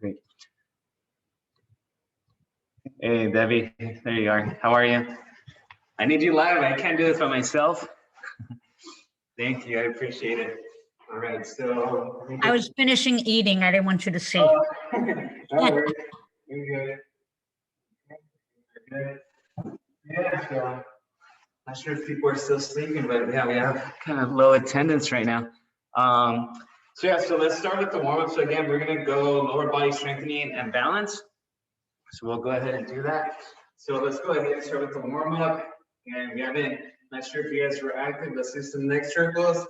Great. Hey, Debbie, there you are. How are you? I need you live. I can't do this by myself. Thank you. I appreciate it. All right. So I was finishing eating. I didn't want you to see. Oh, no worries. You're good. Yeah. So not sure if people are still sleeping, but yeah, we have kind of low attendance right now. So yeah. So let's start with the warm up. So again, we're gonna go lower body strengthening and balance. So we'll go ahead and do that. So let's go ahead and start with the warm up. And we haven't, not sure if you guys were active, let's do some neck circles.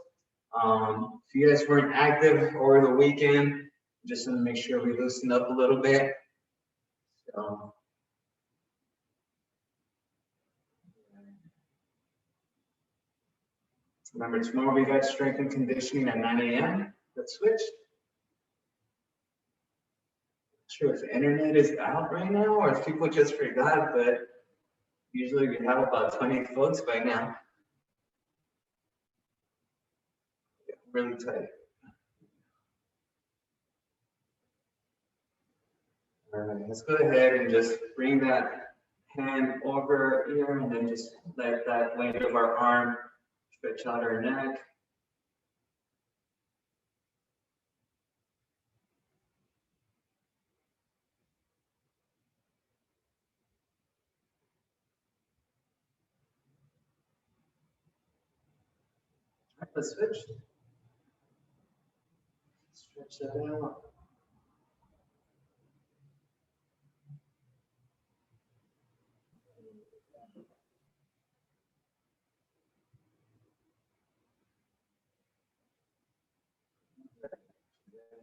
If you guys weren't active over the weekend, just want to make sure we loosen up a little bit. So, remember, tomorrow we got strength and conditioning at 9 a.m. Let's switch. Sure if the internet is out right now or if people just forgot, but usually we have about 20 folks by now. Yeah, really tight. All right, let's go ahead and just bring that hand over here and then just let that weight of our arm stretch out our neck. Let's switch. Stretch that out.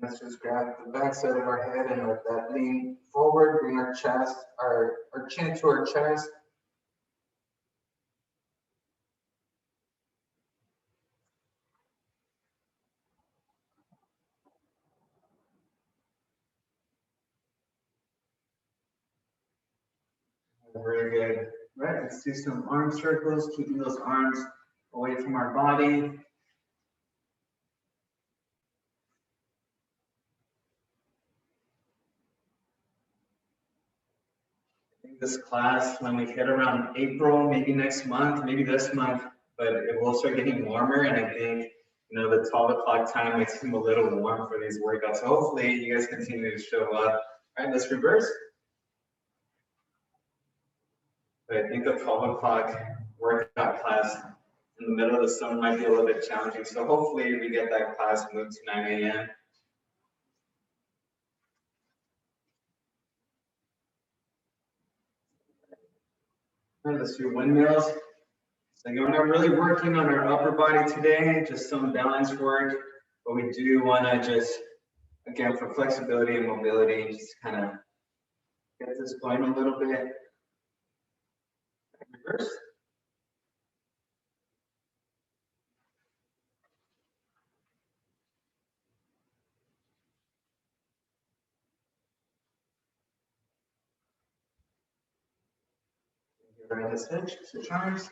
Let's just grab the back side of our head and let that lean forward, bring our chest, our chin to our chest. Very good. Right, let's do some arm circles, keeping those arms away from our body. I think this class, when we hit around April, maybe next month, maybe this month, but it will start getting warmer, and I think, you know, the 12 o'clock time makes it a little warm for these workouts. So hopefully you guys continue to show up. All right, let's reverse. But I think the 12 o'clock workout class in the middle of the summer might be a little bit challenging. So hopefully we get that class moved to 9 a.m. All right, let's do windmills. So we're not really working on our upper body today, just some balance work, but we do want to just, again, for flexibility and mobility, just kind of get this going a little bit. Reverse. Right, let's switch arms.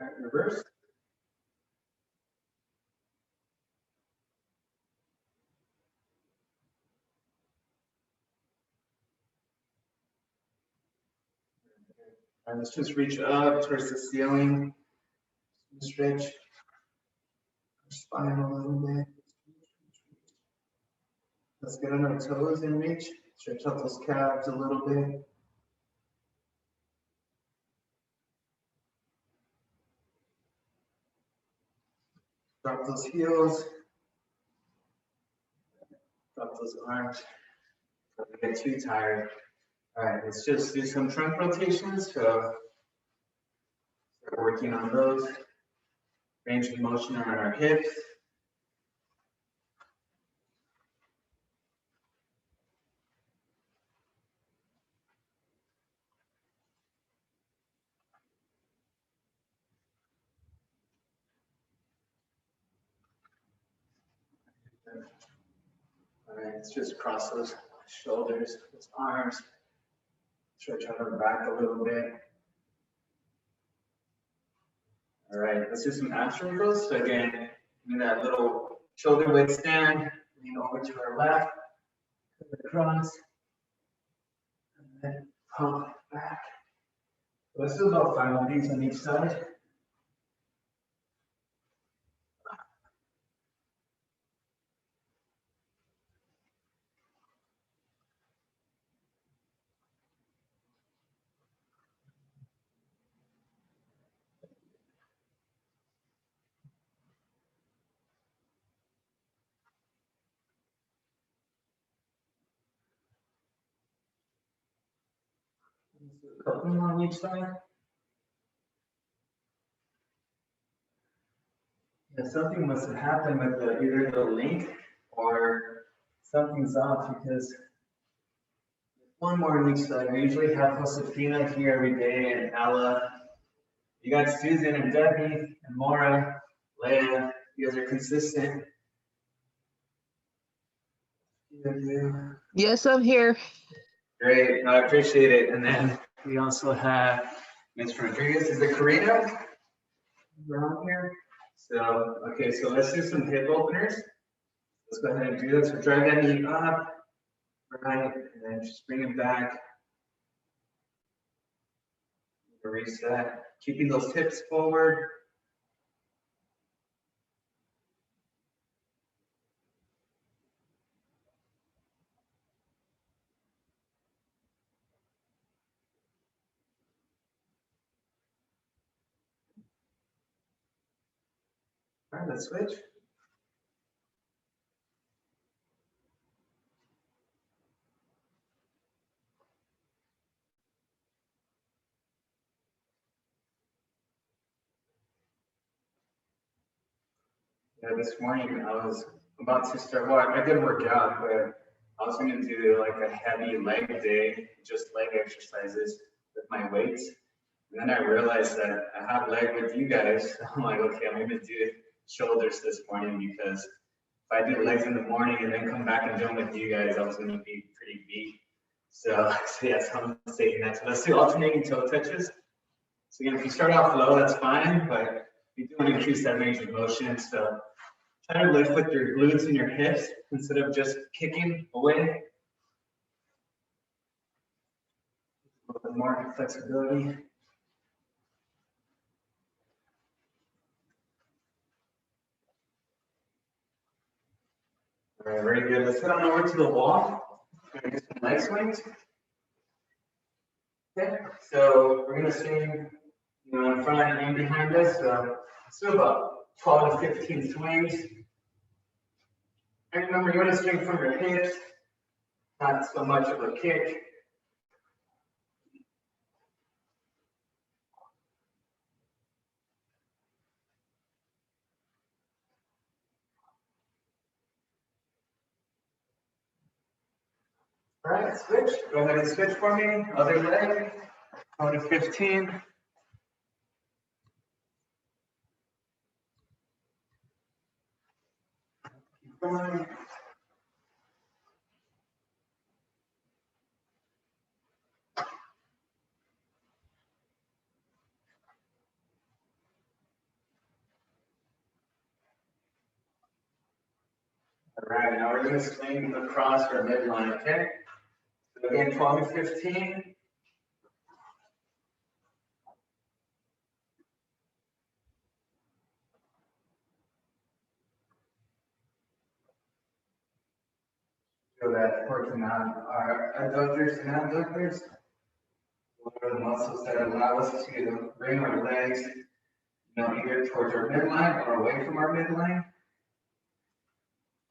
All right, reverse. All right, let's just reach up towards the ceiling. Stretch our spine a little bit. Let's get on our toes and reach. Stretch out those calves a little bit. Drop those heels. Drop those arms. Don't get too tired. All right, let's just do some trunk rotations. So start working on those. Range of motion around our hips. All right, let's just cross those shoulders, those arms. Stretch out our back a little bit. All right, let's do some ab circles. So again, in that little shoulder width stand, lean over to our left, across, and then pump back. Let's do about 5 of these on each side. A couple more on each side. Yeah, something must have happened with either the link or something's off because one more on each side. We usually have Josefina here every day and Ella. You got Susan and Debbie and Maura, Leah. You guys are consistent. Yes, I'm here. Great, no, I appreciate it. And then we also have Ms. Rodriguez. Is it Karina around here? So, okay, so let's do some hip openers. Let's go ahead and do this. So drive that knee up, right, and then just bring it back. Reset, keeping those hips forward. All right, let's switch. Yeah, this morning I was about to start, well, I did work out, but I was going to do like a heavy leg day, just leg exercises with my weights. And then I realized that I have leg with you guys. So I'm like, okay, I'm going to do shoulders this morning because if I do legs in the morning and then come back and jump with you guys, I was going to be pretty beat. So yes, I'm saying that. So let's do alternating toe touches. So again, if you start off low, that's fine, but you do want to increase that range of motion. So try to lift with your glutes and your hips instead of just kicking away. A little bit more flexibility. All right, very good. Let's head on over to the wall. We're going to do some leg swings. Okay, so we're going to swing, in front and behind us. So let's do about 12 to 15 swings. And remember, you want to swing from your hips, not so much of a kick. All right, switch. Go ahead and switch for me. Other leg. 12 to 15. Keep going. All right, now we're going to swing across our midline, okay? So again, 12 to 15. So that working on our adductors and abductors. What are the muscles that allow us to bring our legs, either towards our midline or away from our midline?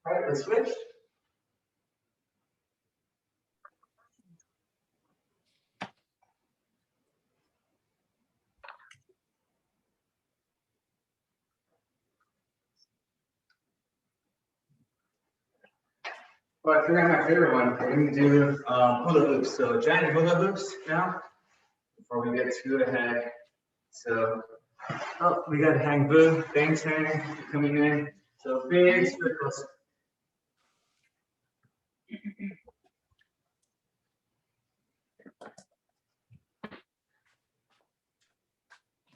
All right, let's switch. Well, I forgot my favorite one. We're going to do hula hoops. So giant hula hoops now before we get too ahead. So, oh, we got Hang Boo. Thanks, Hang, for coming in. So big circles.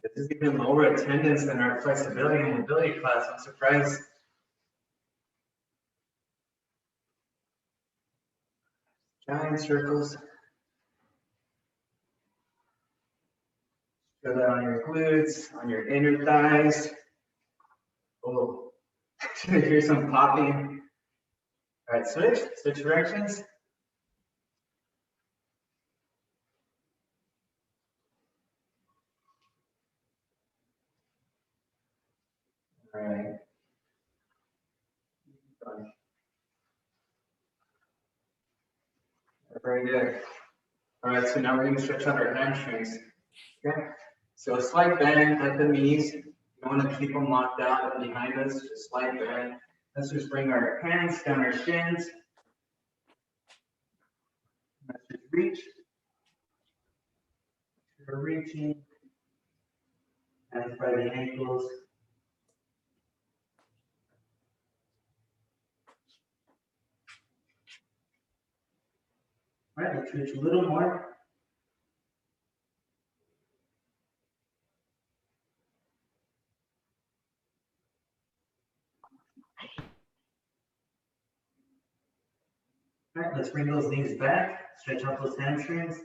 This is even lower attendance than our flexibility and mobility class. I'm surprised. Giant circles. Feel that on your glutes, on your inner thighs. Oh, here's some popping. All right, switch directions. All right. Very good. All right, so now we're going to stretch out our hamstrings. Okay. So a slight bend at the knees. You don't want to keep them locked out behind us, just slight bend. Let's just bring our hands down our shins. Let's just reach. We're reaching. Hands by the ankles. All right, let's reach a little more. All right, let's bring those knees back. Stretch out those hamstrings.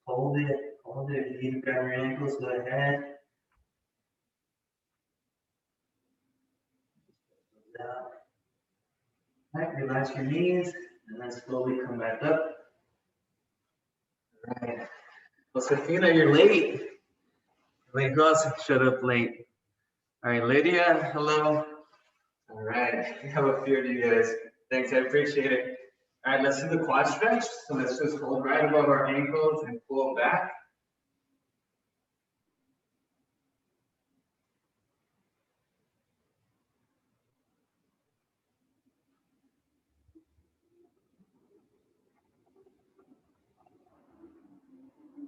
Hold it. If you need to grab your ankles, go ahead. All right, relax your knees, and then slowly come back up. All right. Well, Safina, you're late. Wait, who else showed up late? All right, Lydia, hello. All right, we have a few of you guys. Thanks, I appreciate it. All right, let's do the quad stretch. So let's just hold right above our ankles and pull back.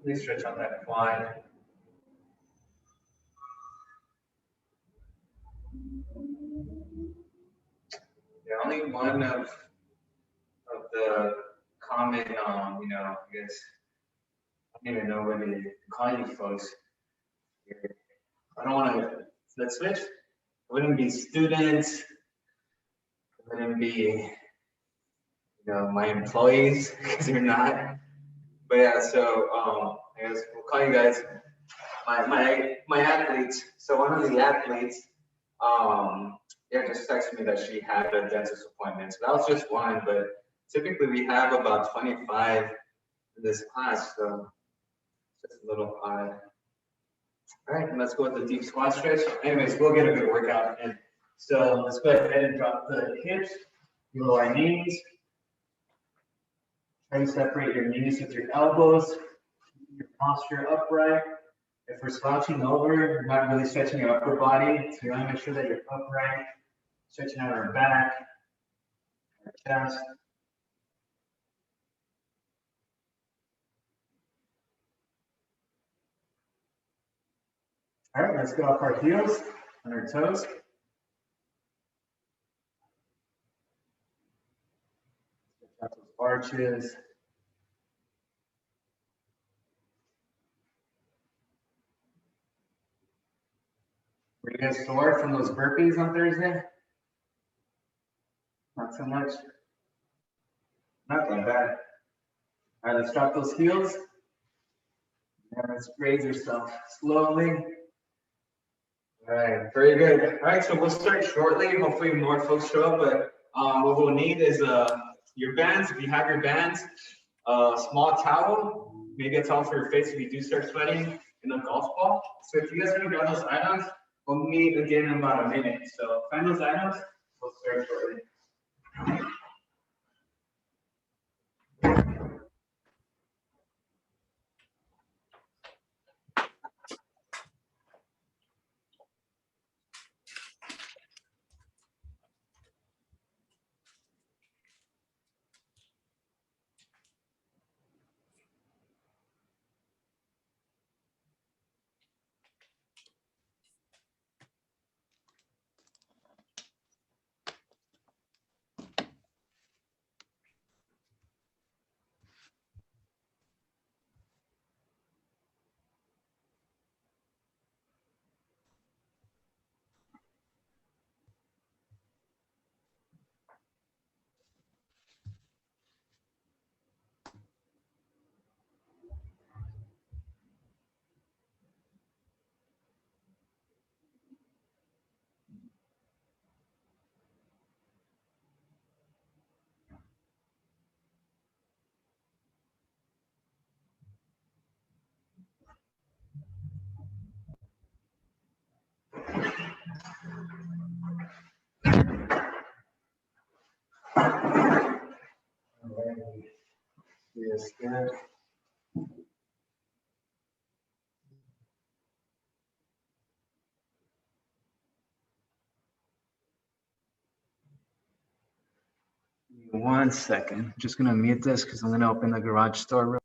Please stretch out that quad. Yeah, only one of the common, I guess, I don't even know what to call you folks. I don't want to, let's switch. It wouldn't be students. It wouldn't be, my employees, because you're not. But yeah, so I guess we'll call you guys my athletes. So one of the athletes, just texted me that she had a dentist appointment. So that was just one, but typically we have about 25 in this class, so just a little odd. All right, and let's go with the deep squat stretch. Anyways, we'll get a good workout in. So let's go ahead and drop the hips below our knees. Try to separate your knees with your elbows. Keep your posture upright. If we're slouching over, you're not really stretching your upper body, so you want to make sure that you're upright, stretching out our back, our chest. All right, let's go off our heels on our toes. Stretch out those arches. Were you guys sore from those burpees on Thursday? Not so much. Not that bad. All right, let's drop those heels. And let's raise yourself slowly. All right, very good. All right, so we'll start shortly. Hopefully more folks show up, but what we'll need is your bands. If you have your bands, a small towel, maybe a towel for your face if you do start sweating, and a golf ball. So if you guys want to grab those items, we'll meet again in about a minute. So find those items, we'll start shortly. Yes, good. Give me 1 second. I'm just gonna mute this because I'm gonna open the garage door.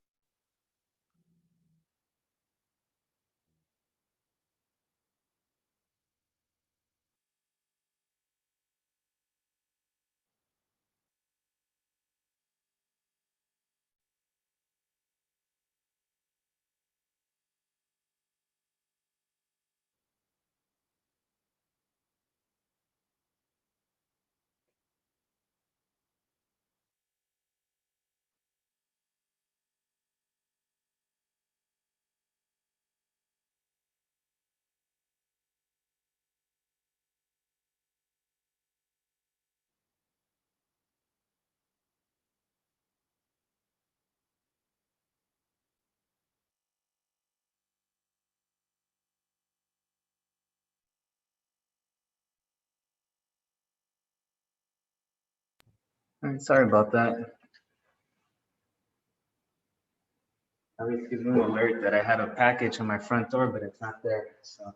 All right, sorry about that. At least gives me an alert that I had a package on my front door, but it's not there. So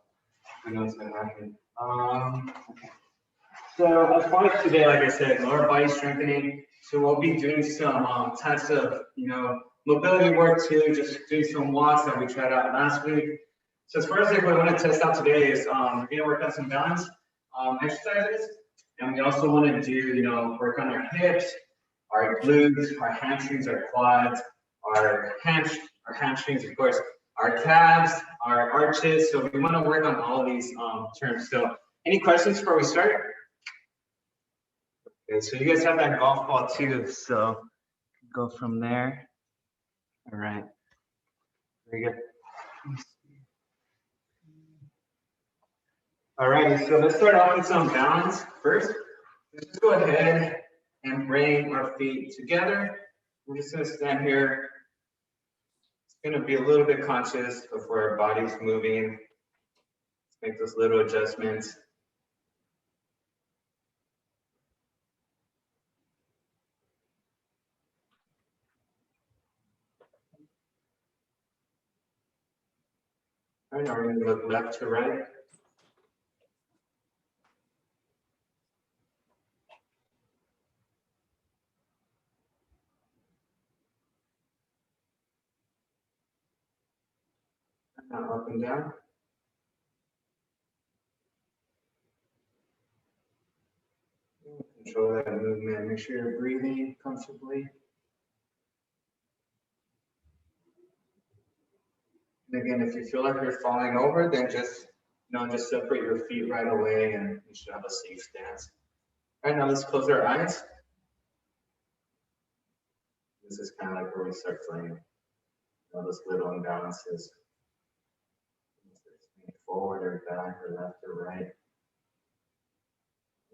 who knows what happened. Okay. So as far as today, like I said, lower body strengthening. So we'll be doing some types of, mobility work too, just doing some walks that we tried out last week. So as far as like what I want to test out today is we're gonna work on some balance exercises. And we also want to do, work on our hips, our glutes, our hamstrings, our quads, our hamstrings, of course, our calves, our arches. So we want to work on all of these terms. So any questions before we start? Okay, so you guys have that golf ball too, so go from there. All right, very good. All right, so let's start off with some balance first. Let's just go ahead and bring our feet together. We're just gonna stand here. It's gonna be a little bit conscious of where our body's moving. Let's make those little adjustments. All right, now we're gonna look left to right. Now up and down. Control that movement. Make sure you're breathing comfortably. And again, if you feel like you're falling over, then just separate your feet right away, and you should have a safe stance. All right, now let's close our eyes. This is kind of like where we start playing those little imbalances. Forward or back or left or right.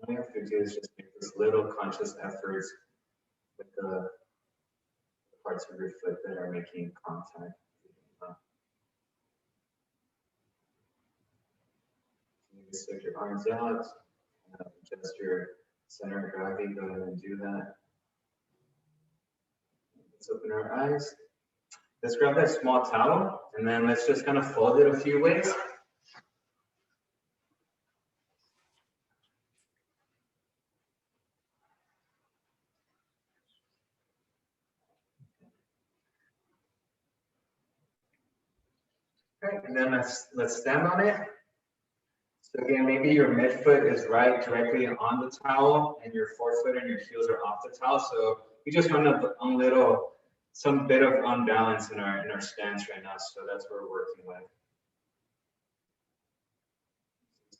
All you have to do is just make this little conscious efforts with the parts of your foot that are making contact. You can stick your arms out, adjust your center of gravity. Go ahead and do that. Let's open our eyes. Let's grab that small towel and then let's just kind of fold it a few ways. Okay, and then let's stand on it. So again, maybe your midfoot is right directly on the towel and your forefoot and your heels are off the towel. So we just run some bit of unbalance in our stance right now. So that's what we're working with.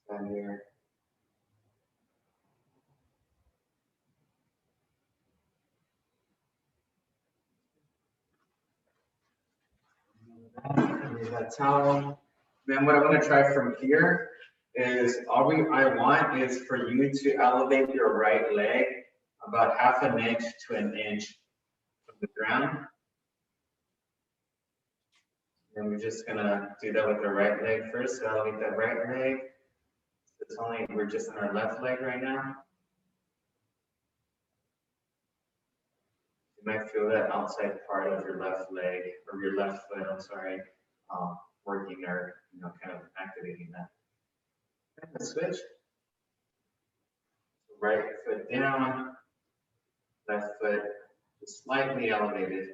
Stand here. Use that towel. Then what I want to try from here is I want is for you to elevate your right leg about 1/2 inch to 1 inch from the ground. And we're just gonna do that with the right leg first. So elevate that right leg. We're just on our left leg right now. might feel that outside part of your left leg or your left foot, I'm sorry, working or, kind of activating that. And the switch. Right foot down, left foot is slightly elevated.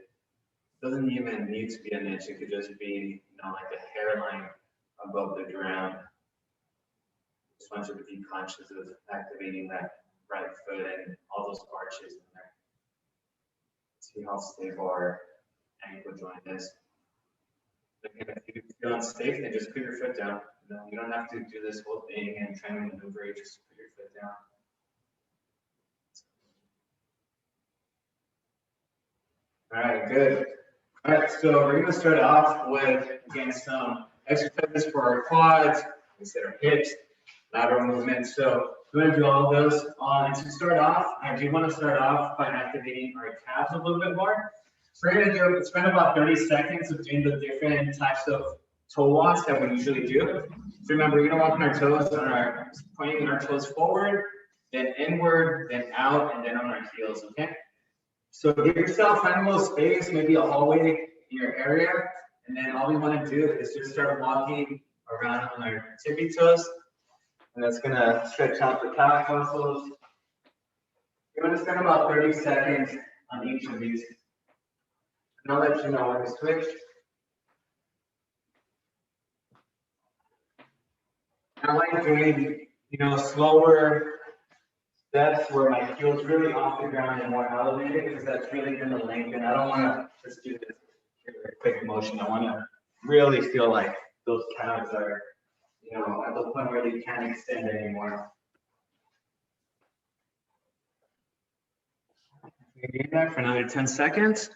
Doesn't even need to be an inch. It could just be, like a hairline above the ground. Just want you to be conscious of activating that right foot and all those arches in there. See how stable our ankle joint is. Again, if you feel unsafe, then just put your foot down. You don't have to do this whole thing and try to maneuver it. Just put your foot down. All right, good. All right, so we're going to start off with, again, some exercises for our quads, instead of hips, lateral movement. So we're going to do all of those. And to start off, I do want to start off by activating our calves a little bit more. So we're going to spend about 30 seconds of doing the different types of toe walks that we usually do. So remember, we're going to walk on our toes, pointing our toes forward, then inward, then out, and then on our heels, okay? So give yourself find a little space, maybe a hallway in your area, and then all we want to do is just start walking around on our tippy toes, and that's going to stretch out the calf muscles. You're going to spend about 30 seconds on each of these. And I'll let you know when to switch. I like doing, slower steps where my heel's really off the ground and more elevated, because that's really going to lengthen. I don't want to just do this quick motion. I want to really feel like those calves are, at the point where they can't extend anymore. We do that for another 10 seconds.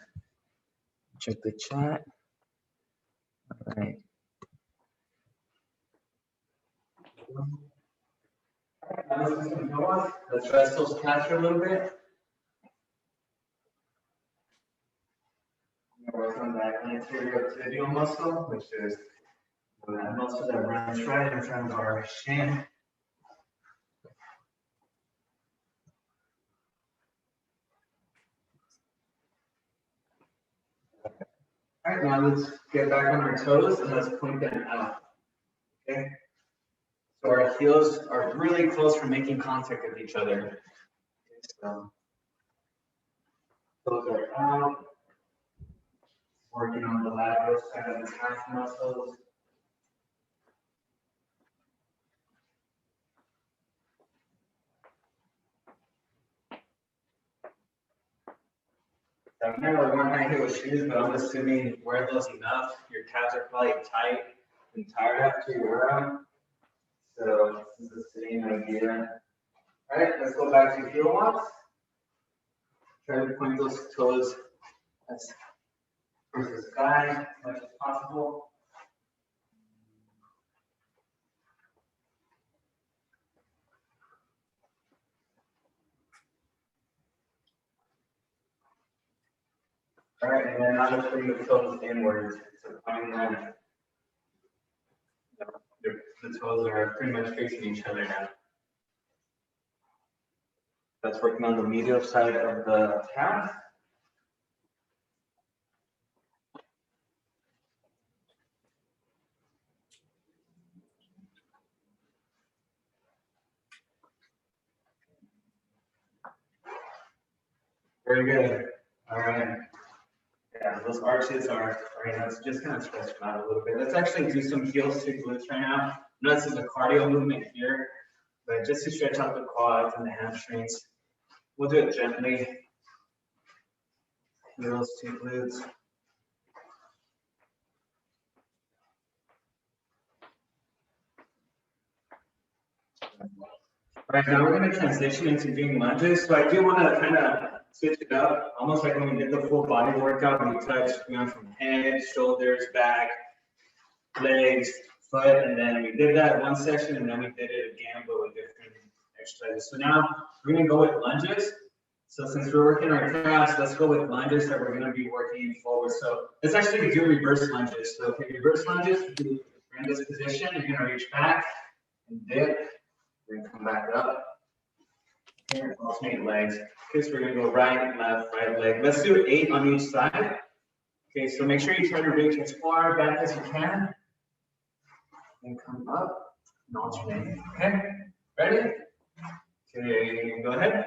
Check the chat. All right. Let's rest those calves for a little bit. Work on that anterior tibial muscle, which is that muscle that runs right in front of our shin. All right, now let's get back on our toes and let's point them out. Okay. So our heels are really close for making contact with each other. Okay, so toes are out. Working on the lateral side of the calf muscles. I've never worn high heel shoes, but I'm assuming wear those enough. Your calves are probably tight and tired after you wear them. So this is the same idea. All right, let's go back to heel walks. Try to point those toes towards the sky as much as possible. All right, and then now let's bring the toes inwards. So pointing them, the toes are pretty much facing each other now. That's working on the medial side of the calf. Very good. All right. Yeah, those arches are, let's just kind of stretch them out a little bit. Let's actually do some heels to glutes right now. This is a cardio movement here, but just to stretch out the quads and the hamstrings. We'll do it gently. Heels to glutes. All right, now we're going to transition into doing lunges. So I do want to kind of switch it up, almost like when we did the full body workout. We touched, we went from head, shoulders, back, legs, foot, and then we did that one session, and then we did it again, but with different exercises. So now we're going to go with lunges. So since we're working our calves, let's go with lunges that we're going to be working forward. So let's actually do reverse lunges. So okay, reverse lunges, we're in this position. You're going to reach back and dip. We're going to come back up. And alternate legs. Okay, so we're gonna go right, left, right leg. Let's do 8 on each side. Okay, so make sure you try to reach as far back as you can. And come up and alternate. Okay, ready? Okay, go ahead.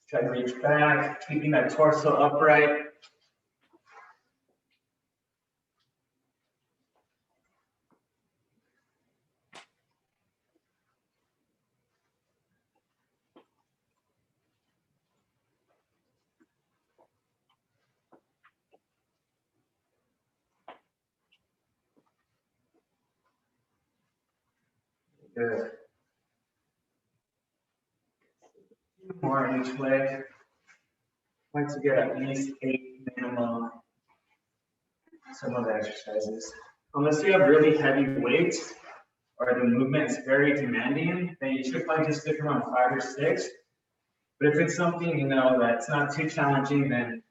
Try to reach back, keeping that torso upright. Good. More on each leg. Like to get at least 8 minimum some of the exercises. Unless you have really heavy weights or the movement is very demanding, then you should probably just stick around 5 or 6. But if it's something you know that's not too challenging, then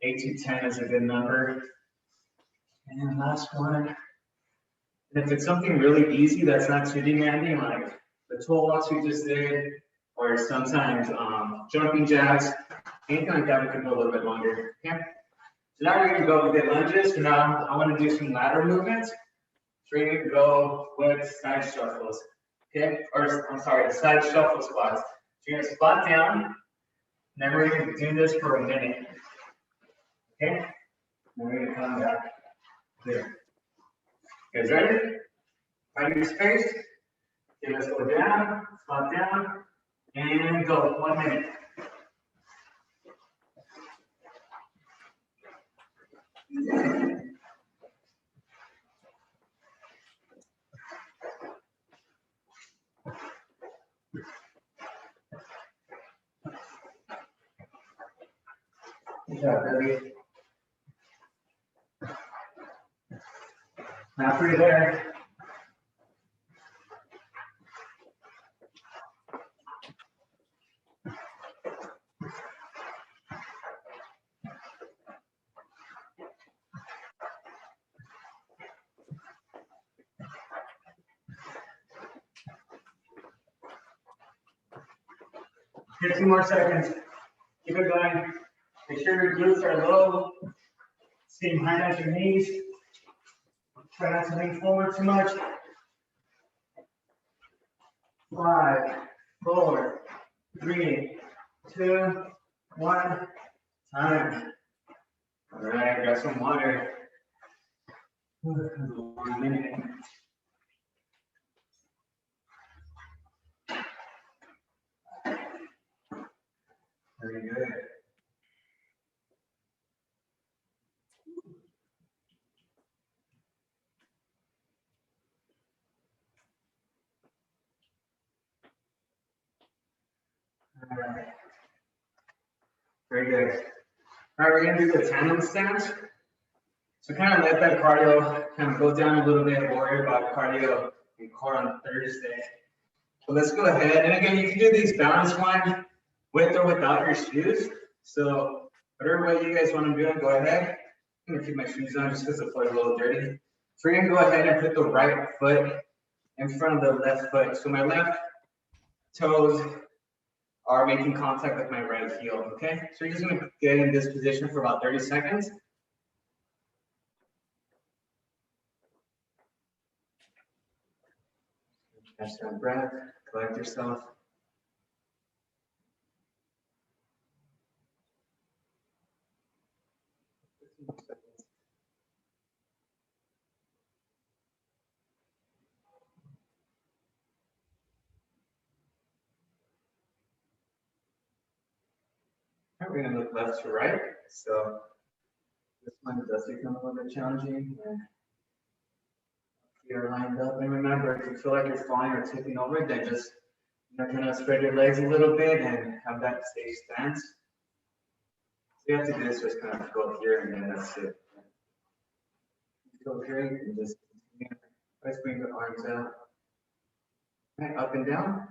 8 to 10 is a good number. And last one. And if it's something really easy that's not too demanding, like the toe walks we just did, or sometimes jumping jacks, anything like that, we can go a little bit longer. Okay. So now we're going to go with the lunges. So now I want to do some lateral movements. So we're going to go with side shuffles. Okay. Or I'm sorry, the side shuffle squats. So you're going to squat down. And then we're going to do this for a minute. Okay. And we're going to come back there. You guys ready? Find your space. Okay, let's go down, squat down, and go. 1 minute. Good job, baby. Halfway there. Get 2 more seconds. Keep it going. Make sure your glutes are low. Same height as your knees. Try not to lean forward too much. 5, 4, 3, 2, 1. Time. All right, got some water. 1 minute. Very good. All right. Very good. All right, we're gonna do the Tenon Stance. So kind of let that cardio kind of go down a little bit. Worry about cardio and core on Thursday. So let's go ahead. And again, you can do these balance one with or without your shoes. So whatever way you guys want to do it, go ahead. I'm gonna keep my shoes on just because the floor is a little dirty. So we're gonna go ahead and put the right foot in front of the left foot. So my left toes are making contact with my right heel, okay? So you're just gonna get in this position for about 30 seconds. Catch that breath, collect yourself. Right, we're gonna look left to right. So this one does become a little bit challenging. You're lined up, and remember, if you feel like you're falling or tipping over, then just kind of spread your legs a little bit and have that safe stance. So you have to do this, just kind of go here, and then that's it. Go here, and just let's bring the arms out. Okay, up and down.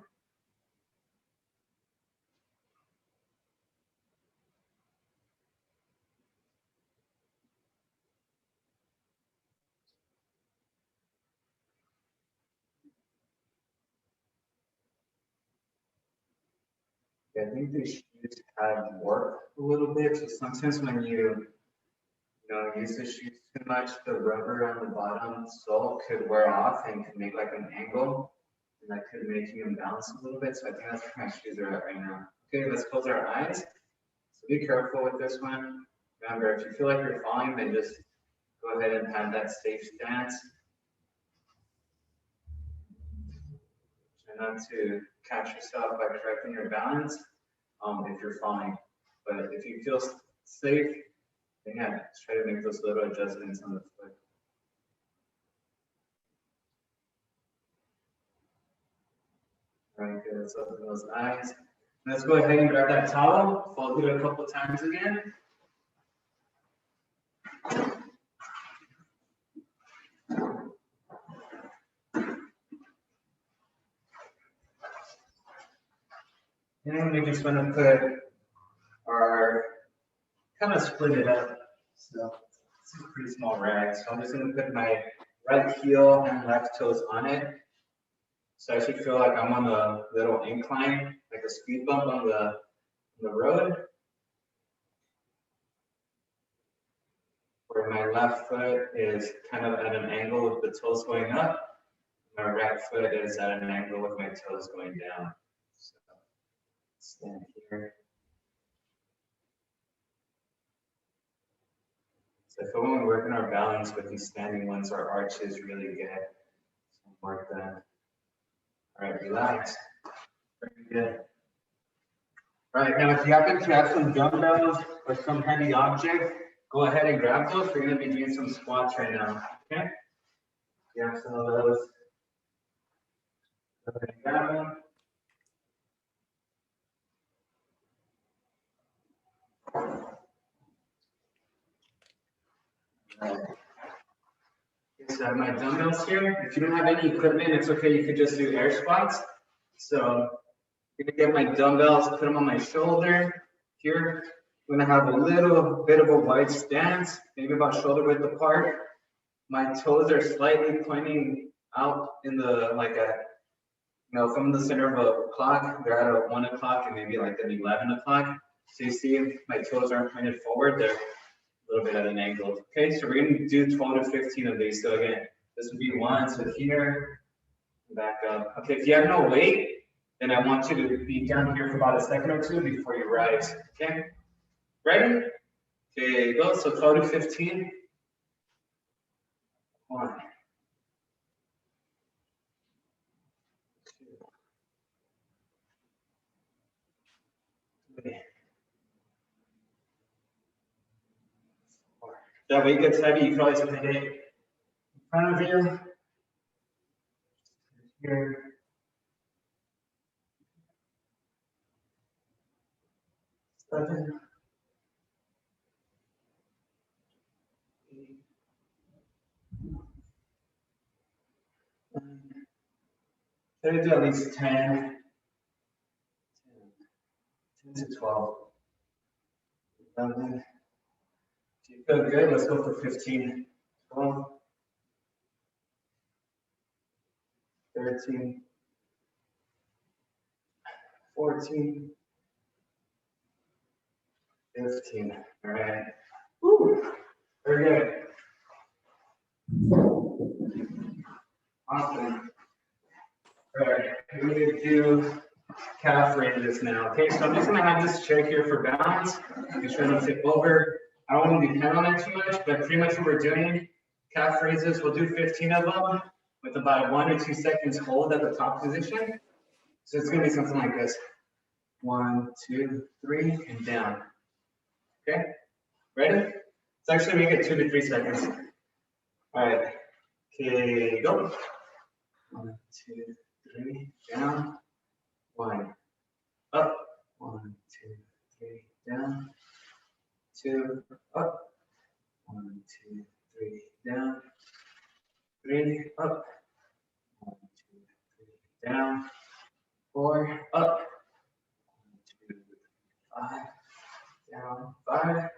I think these shoes have worked a little bit. So sometimes when you use the shoes too much, the rubber on the bottom sole could wear off and could make like an angle, and that could make you imbalance a little bit. So I think that's where my shoes are at right now. Okay, let's close our eyes. So be careful with this one. Remember, if you feel like you're falling, then just go ahead and have that safe stance. Try not to catch yourself by correcting your balance if you're falling. But if you feel safe, then yeah, just try to make those little adjustments on the foot. All right, good. Let's open those eyes. Let's go ahead and grab that towel, fold it a couple times again. And we just want to put our, kind of split it up. So this is a pretty small rag. So I'm just going to put my right heel and left toes on it. So I should feel like I'm on a little incline, like a speed bump on the road. Where my left foot is kind of at an angle with the toes going up. My right foot is at an angle with my toes going down. So stand here. So if when we're working our balance with these standing ones, our arch is really good. So work that. All right, relax. Very good. All right, now if you happen to have some dumbbells or some heavy object, go ahead and grab those. We're going to be doing some squats right now. Okay? You have some of those. Go ahead and grab them. All right. So I have my dumbbells here. If you don't have any equipment, it's okay. You could just do air squats. So I'm gonna get my dumbbells, put them on my shoulder here. I'm gonna have a little bit of a wide stance, maybe about shoulder width apart. My toes are slightly pointing out in the from the center of a clock. They're at a 1 o'clock and maybe like an 11 o'clock. So you see my toes aren't pointed forward. They're a little bit at an angle. Okay, so we're going to do 12 to 15 of these. So again, this would be one. So here, back up. Okay, if you have no weight, then I want you to be down here for about a second or two before you rise. Okay, ready? Okay, go. So 12 to 15. 1, 2, 3, 4. That weight gets heavy, you can always put it in front of you. Here. 7, 8, 9. Try to do at least 10 to 12. 11. If you feel good, let's go for 15. 12. 13. 14. 15. All right. Woo. Very good. Awesome. All right. We're going to do calf raises now. Okay, so I'm just going to have this chair here for balance. Make sure I don't tip over. I don't want to depend on it too much, but pretty much what we're doing, calf raises, we'll do 15 of them with about 1 or 2 seconds hold at the top position. So it's going to be something like this. 1, 2, 3, and down. Okay, ready? So actually make it 2 to 3 seconds. All right, okay, go. 1, 2, 3, down. 1, up. 1, 2, 3, down. 2, up. 1, 2, 3, down. 3, up. 1, 2, 3, down. 4, up. 1, 2, 5, down. 5.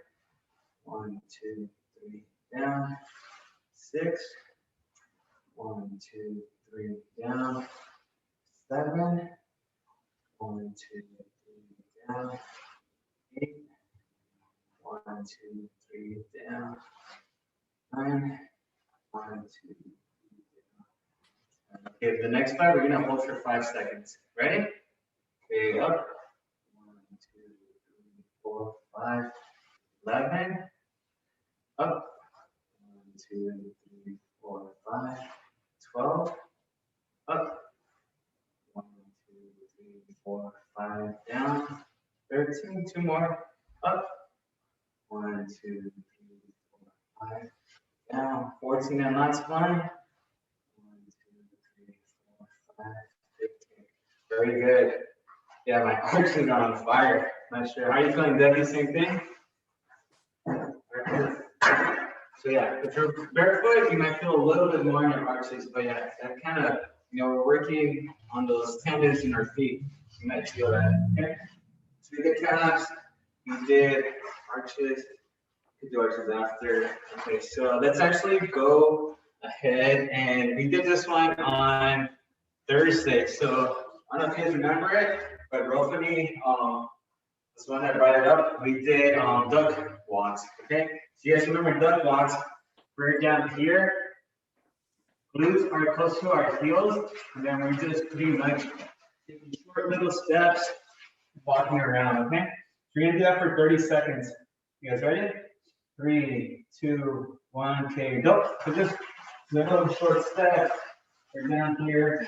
1, 2, 3, down. 6. 1, 2, 3, down. 7. 1, 2, 3, down. 8. 1, 2, 3, down. 9. 1, 2, 3, down. Okay, the next part we're gonna hold for 5 seconds. Ready? Okay, up. 1, 2, 3, 4, 5. 11. Up. 1, 2, 3, 4, 5. 12. Up. 1, 2, 3, 4, 5. Down. 13. 2 more. Up. 1, 2, 3, 4, 5. Down. 14 and last one. 1, 2, 3, 4, 5, 15. Very good. Yeah, my arches are on fire. Not sure. How are you feeling, Debbie? Same thing? So yeah, if you're barefoot, you might feel a little bit more in your arches, but yeah, that kind of, we're working on those tendons in our feet. You might feel that. Okay. So we did calves, we did arches, we do arches after. Okay, so let's actually go ahead and we did this one on Thursday. So I don't know if you guys remember it, but Rophany, this one that brought it up, we did duck walks. Okay, so you guys remember duck walks? We're down here, glutes are close to our heels, and then we're just pretty much taking short little steps, walking around. Okay, so we're gonna do that for 30 seconds. You guys ready? 3, 2, 1, okay, go. So just little short steps. We're down here,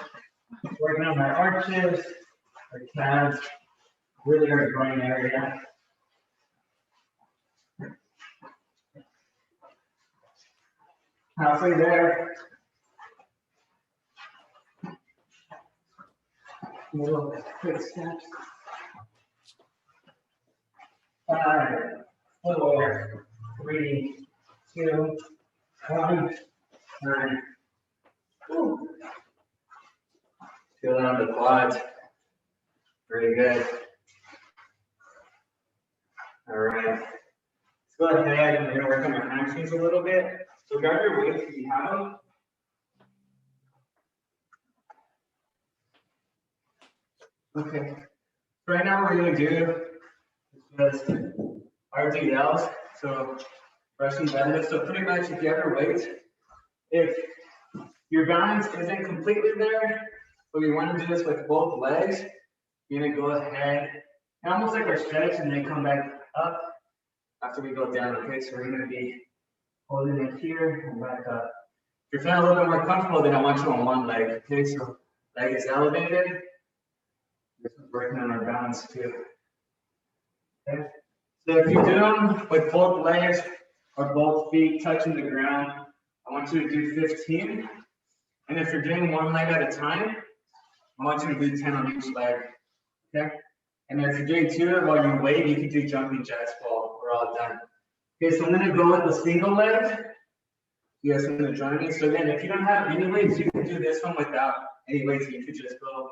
working on our arches, our calves, really our groin area. Halfway there. Little quick steps. 5, 4, 3, 2, 1. 9. Woo. Feel it on the quads. Very good. All right. Let's go ahead and we're going to work on our hamstrings a little bit. So grab your weights if you have them. Okay. So right now what we're going to do is just RDLs. So Russian deadlift. So pretty much if you have your weights, if your balance isn't completely there, but you want to do this with both legs, you're going to go ahead and almost like our stretch and then come back up after we go down. Okay, so we're going to be holding it here and back up. If you're feeling a little bit more comfortable, then I want you on one leg. Okay, so leg is elevated. This is working on our balance too. Okay, so if you do them with both legs or both feet touching the ground, I want you to do 15. And if you're doing one leg at a time, I want you to do 10 on each leg. Okay? And if you're doing 2 while you wait, you can do jumping jacks while we're all done. Okay, so I'm going to go with the single leg. You guys are going to join me. So again, if you don't have any weights, you can do this one without any weights. You could just go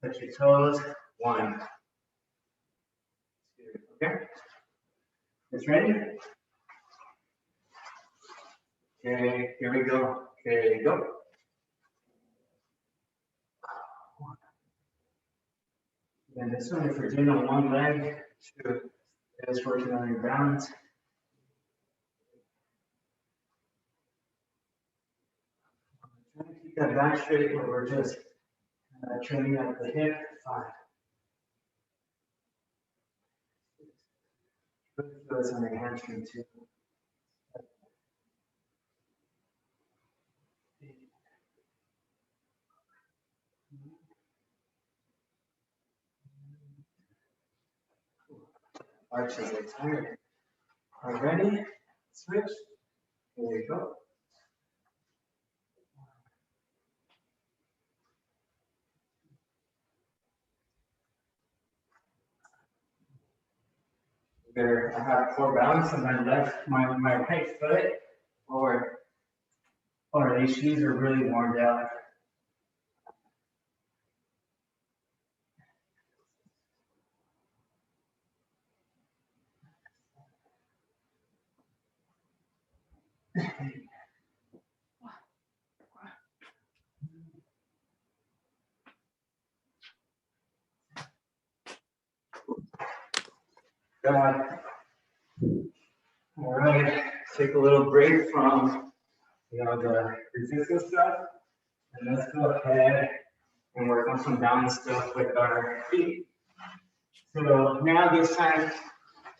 touch your toes. 1, 2. Okay? It's ready? Okay, here we go. Okay, go. And this one, if you're doing on one leg, 2, is working on your balance. Trying to keep that back straight, but we're just training at the hip. 5. Really feel this on your hamstring too. 8. Arches are tired. All right, ready? Switch. Here we go. There, I have core balance on my left, my right foot, or these shoes are really worn down. All right, take a little break from the resistance stuff, and let's go ahead and work on some balance stuff with our feet. So now this time,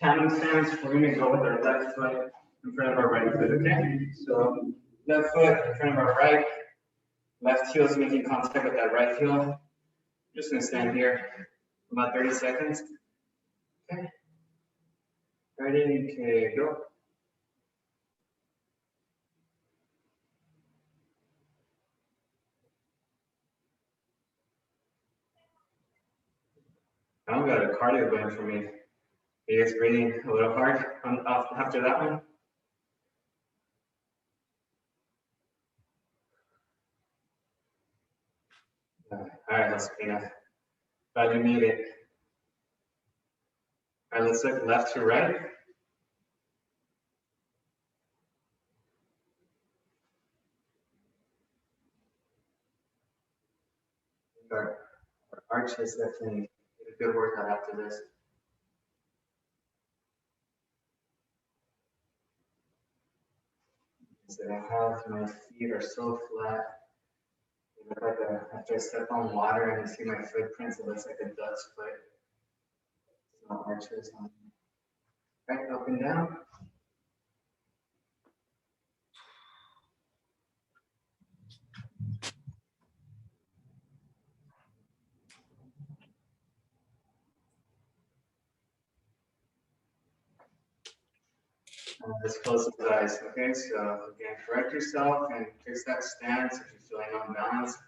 Tenon Stance, we're gonna go with our left foot in front of our right foot, okay? So left foot in front of our right, left heel is making contact with that right heel. Just gonna stand here for about 30 seconds. Okay. Ready, okay, go. I don't got a cardio going for me. Are you guys breathing a little hard after that one? All right, Josefina. Glad you made it. All right, let's look left to right. Our arches definitely a good workout after this. So my feet are so flat. They look like after I step on water and you see my footprints, it looks like a duck's foot. No arches on. Right, up and down. Just close the eyes, okay? So again, correct yourself and fix that stance if you're feeling unbalanced.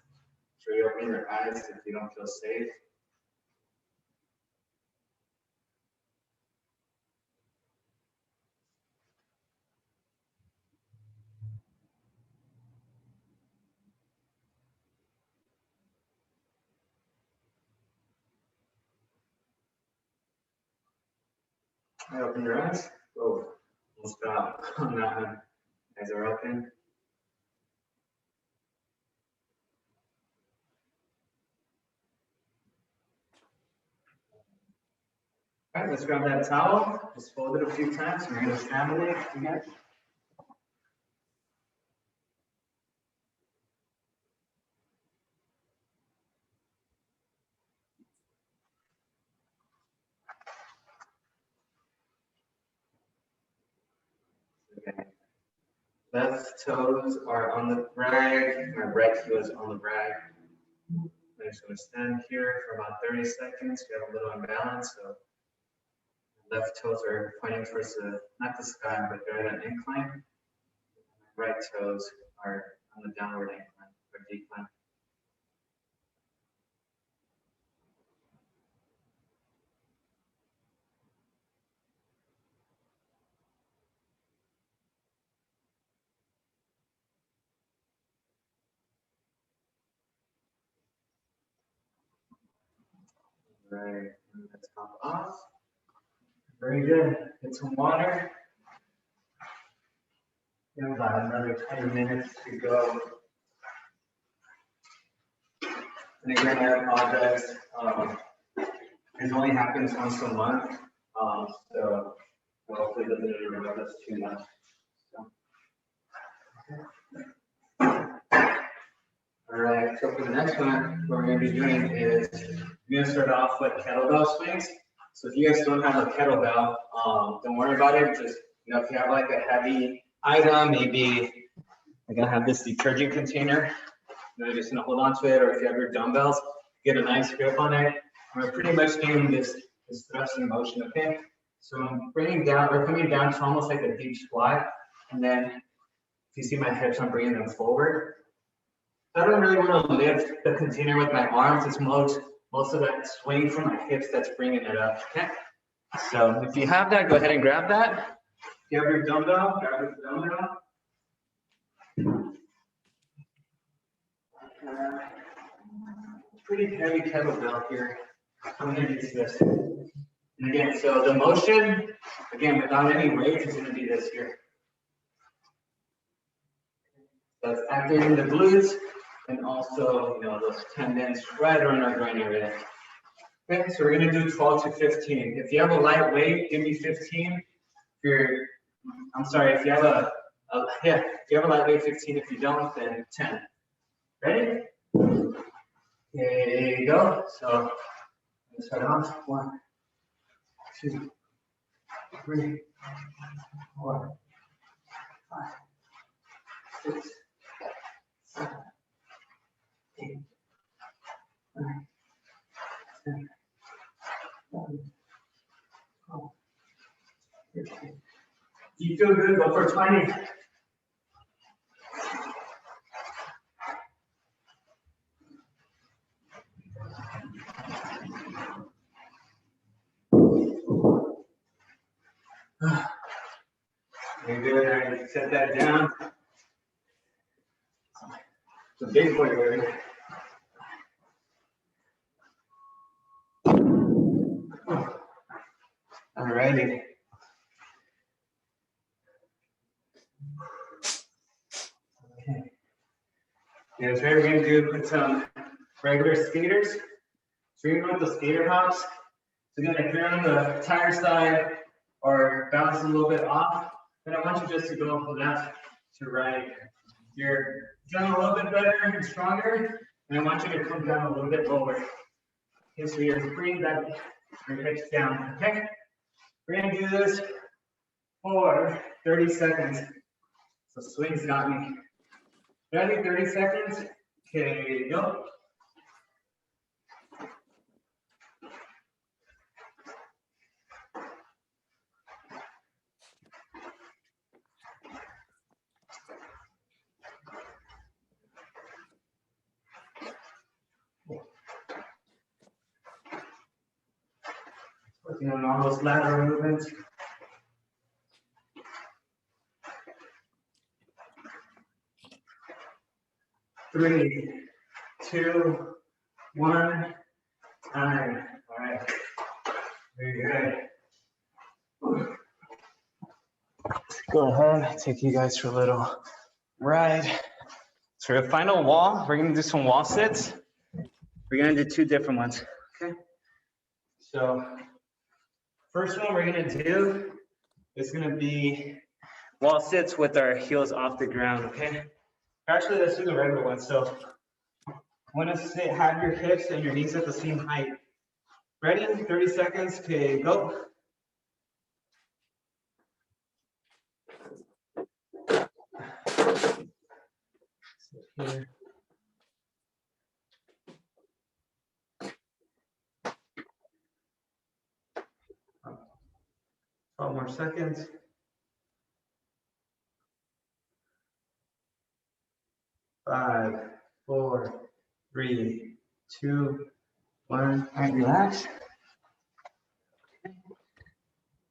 Sure you open your eyes if you don't feel safe. Open your eyes. Oh, almost got on that one. Eyes are open. All right, let's grab that towel. Just fold it a few times. We're going to scramble it again. Okay. Left toes are on the rag. My right heel is on the rag. I'm just going to stand here for about 30 seconds. We have a little imbalance. So left toes are pointing towards not the sky, but they're at an incline. Right toes are on the downward incline or decline. Right, and let's top off. Very good. Get some water. We have about another 20 minutes to go. And again, I apologize. This only happens once a month, so hopefully it doesn't interrupt us too much. All right, so for the next one, what we're going to be doing is we're going to start off with kettlebell swings. So if you guys don't have a kettlebell, don't worry about it. Just, if you have like a heavy item, maybe like I have this detergent container, you're just going to hold on to it, or if you have your dumbbells, get a nice grip on it. We're pretty much doing this thrusting motion, okay? So I'm bringing down, or coming down to almost like a deep squat, and then if you see my hips, I'm bringing them forward. I don't really want to lift the container with my arms. It's most of that swing from my hips that's bringing it up. Okay. So if you have that, go ahead and grab that. If you have your dumbbell, grab your dumbbell. Pretty heavy kettlebell here. I'm going to use this. And again, so the motion, again, without any weight, is going to be this here. That's activating the glutes and also, those tendons right around our groin area. Okay, so we're gonna do 12 to 15. If you have a light weight, give me 15. If you're, I'm sorry, if you have if you have a light weight, 15. If you don't, then 10. Ready? There you go. So let's start off. 1, 2, 3, 4, 5, 6, 7, 8, 9, 10, 11, 12, 13. Do you feel good? Go for 20. You're good. All right, set that down. It's a big boy, baby. All righty. Okay. Yeah, so we're going to do put some regular skaters. So you're going with the skater hops. So again, if you're on the tire side or bounce a little bit off, then I want you just to go left to right. You're doing a little bit better and stronger, and I want you to come down a little bit lower. Okay, so you're bringing that your hips down. Okay, we're gonna do this for 30 seconds. So swings got me. Ready? 30 seconds. Okay, go. Working on all those lateral movements. Three, 2, 1, time. All right. Very good. Let's go ahead, take you guys for a little ride. So for the final wall, we're gonna do some wall sits. We're gonna do 2 different ones, okay? So first one we're gonna do is gonna be wall sits with our heels off the ground, okay? Actually, let's do the regular one. So I wanna sit, have your hips and your knees at the same height. Ready? 30 seconds, okay, go. Here. 12 more seconds. 5, 4, 3, 2, 1. All right, relax.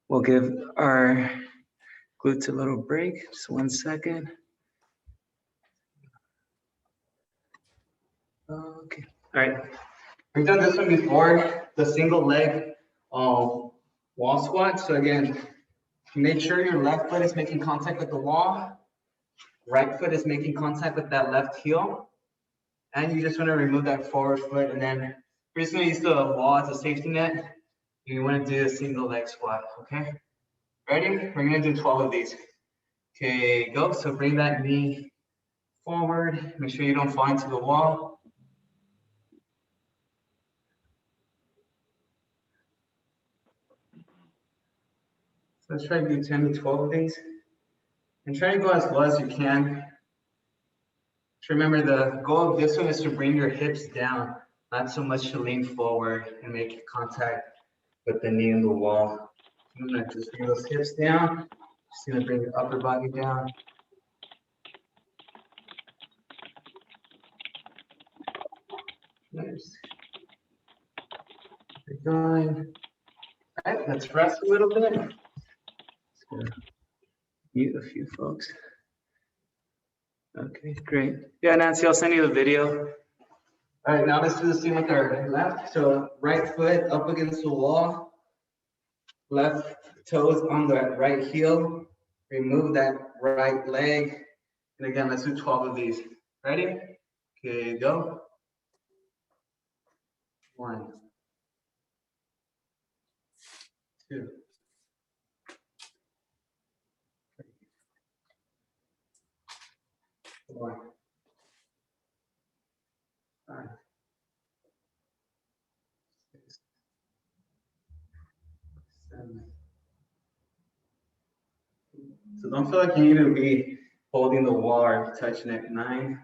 We'll give our glutes a little break. Just 1 second. Okay. All right. We've done this one before, the single leg wall squat. So again, make sure your left foot is making contact with the wall. Right foot is making contact with that left heel. And you just want to remove that forward foot. And then we're just going to use the wall as a safety net. You want to do a single leg squat, okay? Ready? We're going to do 12 of these. Okay, go. So bring that knee forward. Make sure you don't fall into the wall. So let's try to do 10 to 12 of these. And try to go as low as you can. Just remember, the goal of this one is to bring your hips down, not so much to lean forward and make contact with the knee and the wall. I'm gonna just bring those hips down. Just gonna bring your upper body down. Nice. Keep going. All right, let's rest a little bit. Just gonna mute a few folks. Okay, great. Yeah, Nancy, I'll send you the video. All right, now let's do the same with our left. So right foot up against the wall, left toes on the right heel. Remove that right leg. And again, let's do 12 of these. Ready? Okay, go. 1, 2, 3, 4, 5, 6, 7. So don't feel like you need to be holding the wall or touching it. 9.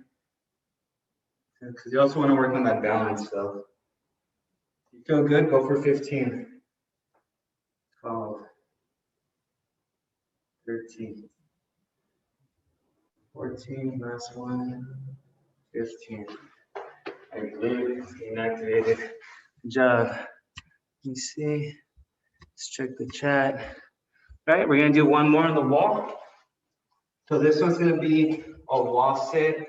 Because you also want to work on that balance. So you feel good, go for 15. 12, 13, 14, last one, 15. And glutes getting activated. Good job. Let me see. Let's check the chat. All right, we're gonna do one more on the wall. So this one's gonna be a wall sit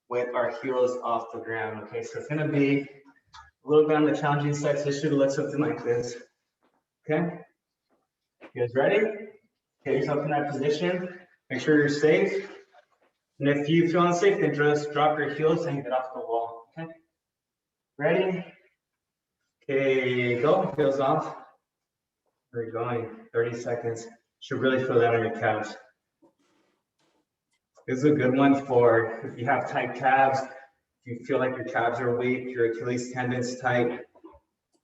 with our heels off the ground. Okay, so it's gonna be a little bit on the challenging side. So it should look something like this. Okay, you guys ready? Get yourself in that position. Make sure you're safe. And if you feel unsafe, then just drop your heels and get off the wall. Okay, ready? Okay, go. Heels off. We're going. 30 seconds. Should really feel that on your calves. This is a good one for if you have tight calves, if you feel like your calves are weak, your Achilles tendon's tight,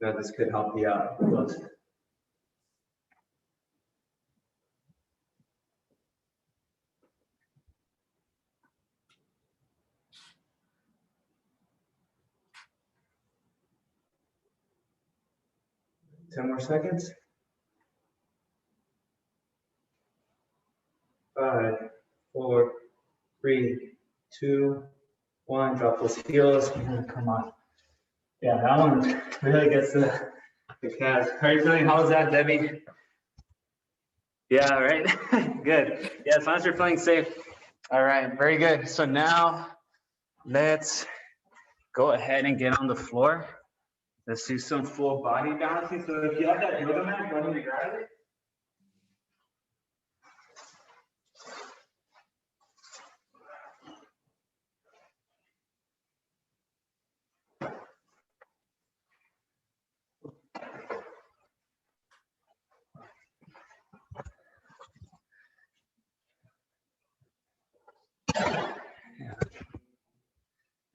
this could help you out. 10 more seconds. 5, 4, 3, 2, 1. Drop those heels. Come on. Yeah, that one really gets the calves. How are you feeling? How was that, Debbie? Yeah, right? Good. Yeah, as long as you're feeling safe. All right, very good. So now let's go ahead and get on the floor. Let's do some full body balancing. So if you have that yoga mat, go ahead and grab it.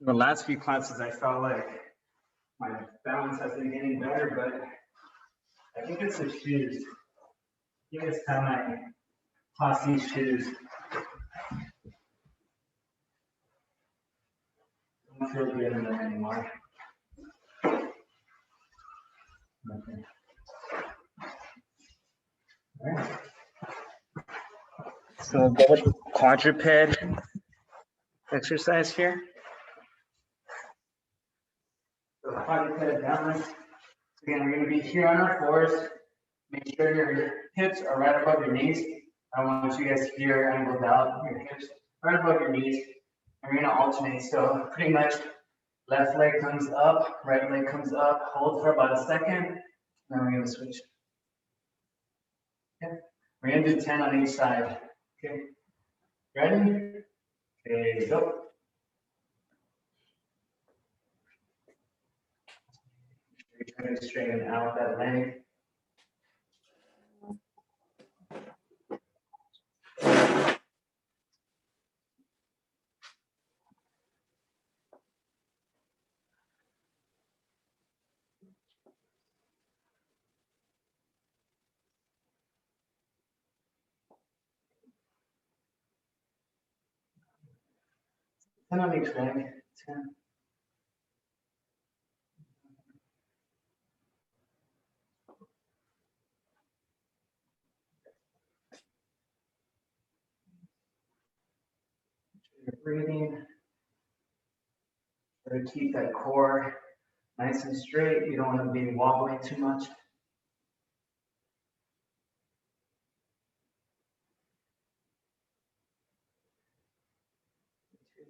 The last few classes, I felt like my balance has been getting better, but I think it's the shoes. I think it's time I toss these shoes. I don't feel good in them anymore. Okay. All right. So we'll go with the quadruped exercise here. So quadruped balance. Again, we're going to be here on our floors. Make sure your hips are right above your knees. I want you guys here angled out, your hips right above your knees. And we're going to alternate. So pretty much left leg comes up, right leg comes up, hold for about a second. Then we're going to switch. Okay. We're going to do 10 on each side. Okay. Ready? Okay, go. You're trying to straighten out that leg. Ten on each leg. 10. You're breathing. Try to keep that core nice and straight. You don't want to be wobbling too much. 2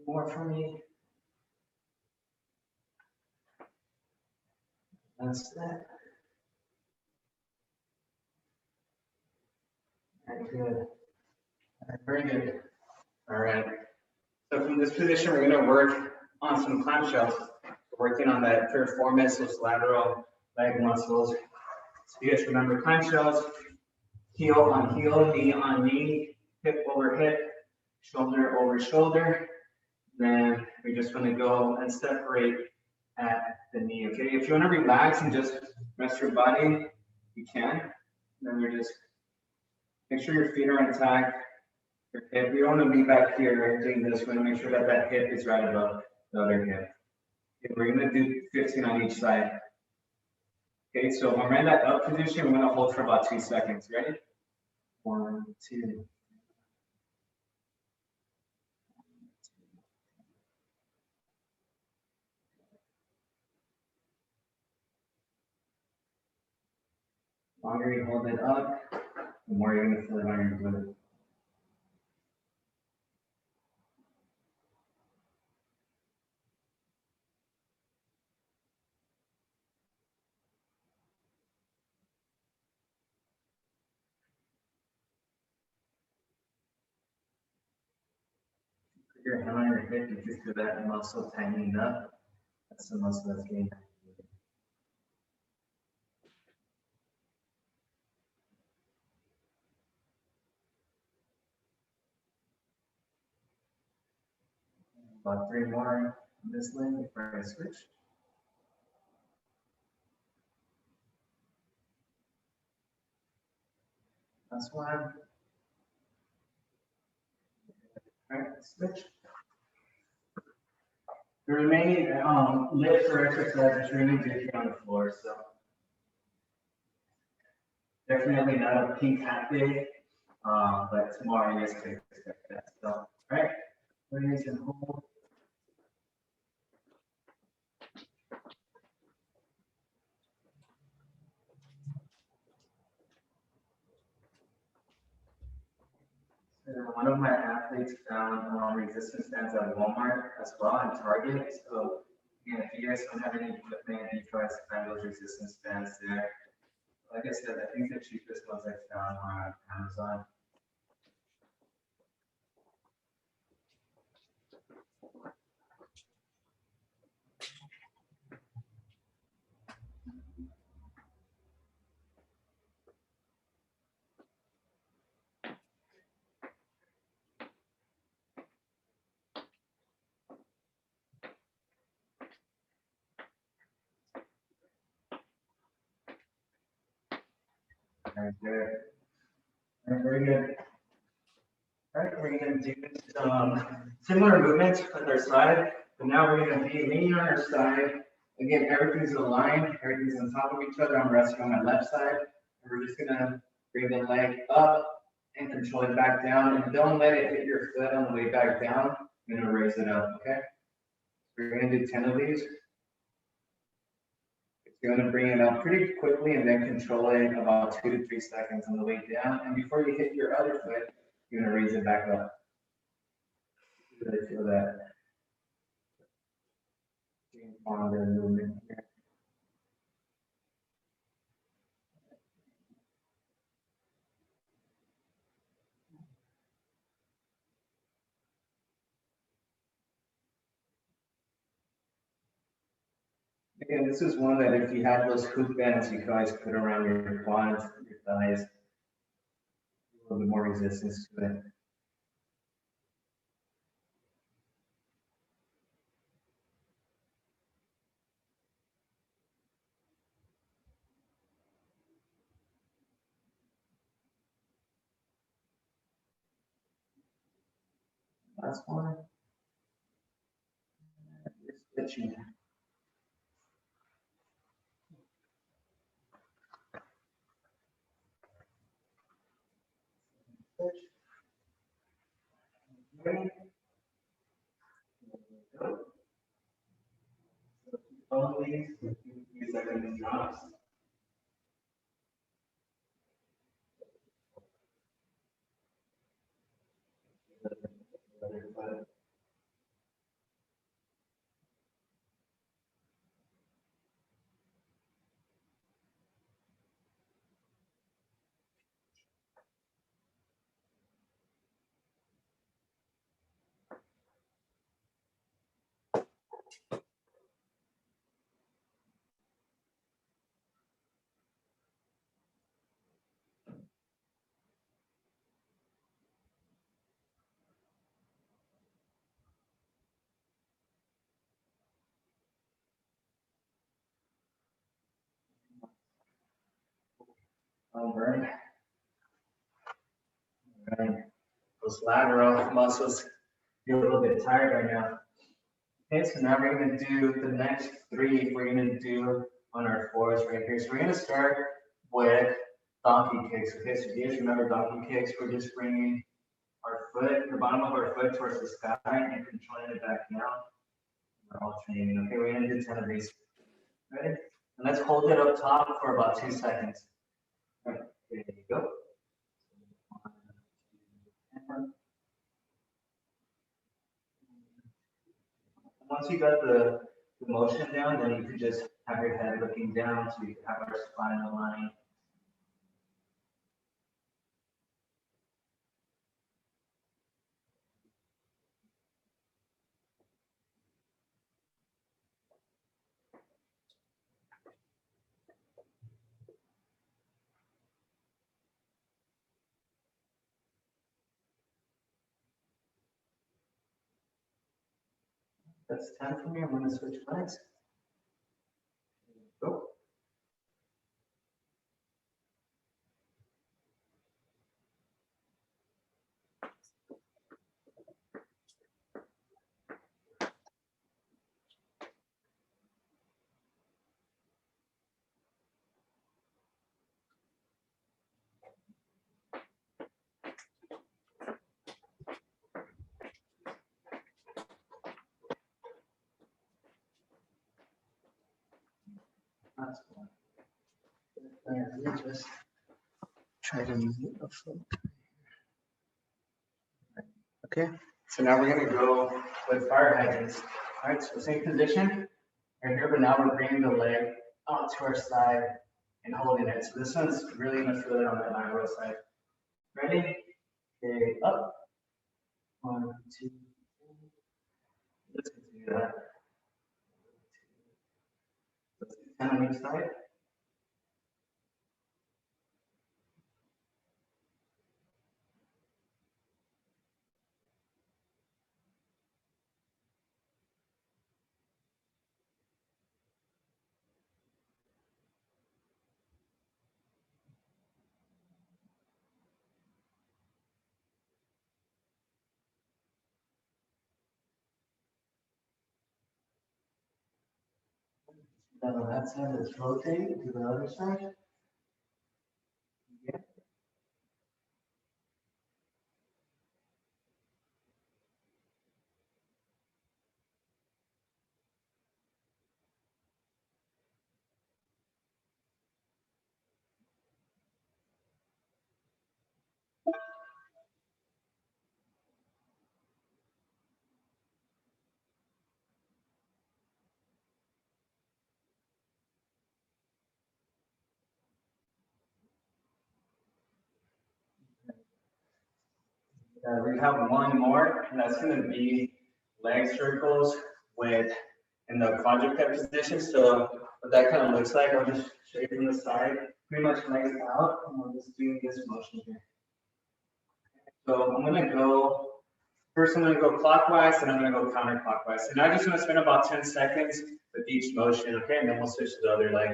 more for me. That's that. All right, good. All right, very good. All right. So from this position, we're going to work on some clamshells. We're working on that piriformis, those lateral leg muscles. So you guys remember clamshells, heel on heel, knee on knee, hip over hip, shoulder over shoulder. Then we're just going to go and separate at the knee, okay? If you want to relax and just rest your body, you can. Then we're just, make sure your feet are intact. Your hip, we don't want to be back here doing this. We want to make sure that that hip is right above the other hip. Okay, we're going to do 15 on each side. Okay, so when we're in that up position, we're going to hold for about 2 seconds. Ready? 1, 2. The longer you hold it up, the more you're going to feel it on your glute. Put your hand on your hip, you can feel that muscle tightening up. That's the muscle that's getting activated. About 3 more on this leg before I switch. Last one. All right, switch. The remaining lifts or exercises you're going to do here on the floor. So definitely not a pink hat day, but tomorrow you guys can expect that. So, all right, raise and hold. One of my athletes found resistance bands at Walmart as well and Target. So again, if you guys don't have any equipment, you try to find those resistance bands there. Like I said, I think the cheapest ones I found are on Amazon. Very good. All right, very good. All right, we're going to do some similar movements with our side, but now we're going to be leaning on our side. Again, everything's aligned, everything's on top of each other. I'm resting on my left side. And we're just going to bring the leg up and control it back down. And don't let it hit your foot on the way back down. You're going to raise it up, okay? We're going to do 10 of these. You're going to bring it up pretty quickly and then control it about 2 to 3 seconds on the way down. And before you hit your other foot, you're going to raise it back up. Really feel that on the movement here. Again, this is one that if you had those hoop bands, you could always put around your quads, your thighs, a little bit more resistance to it. Last one. You're switching. Switch. Ready? Go. All of these, use like in drops. Burn. All right. Those lateral muscles feel a little bit tired right now. Okay, so now we're going to do the next 3. We're going to do on our floors right here. So we're going to start with donkey kicks. Okay, so if you guys remember donkey kicks, we're just bringing our foot, the bottom of our foot towards the sky and controlling it back down. We're alternating. Okay, we're going to do 10 of these. Ready? And let's hold it up top for about 2 seconds. All right, there you go. Once you got the motion down, then you can just have your head looking down so you can have our spine aligned. That's 10 for me. I'm going to switch legs. Go. That's one. Let me just try to move the foot. Okay, so now we're going to go with fire hydrants. All right, so same position right here, but now we're bringing the leg out to our side and holding it. So this one's really going to feel it on that lateral side. Ready? Okay, up. 1, 2, 3. Let's continue that. Let's do 10 on each side. Then on that side, let's rotate to the other side. Yeah. We have one more, and that's going to be leg circles with in the quadruped position. So what that kind of looks like, I'll just show you from the side, pretty much legs out, and we'll just do this motion here. So I'm going to go, first I'm going to go clockwise, and I'm going to go counterclockwise. And I just want to spend about 10 seconds with each motion, okay? And then we'll switch to the other leg.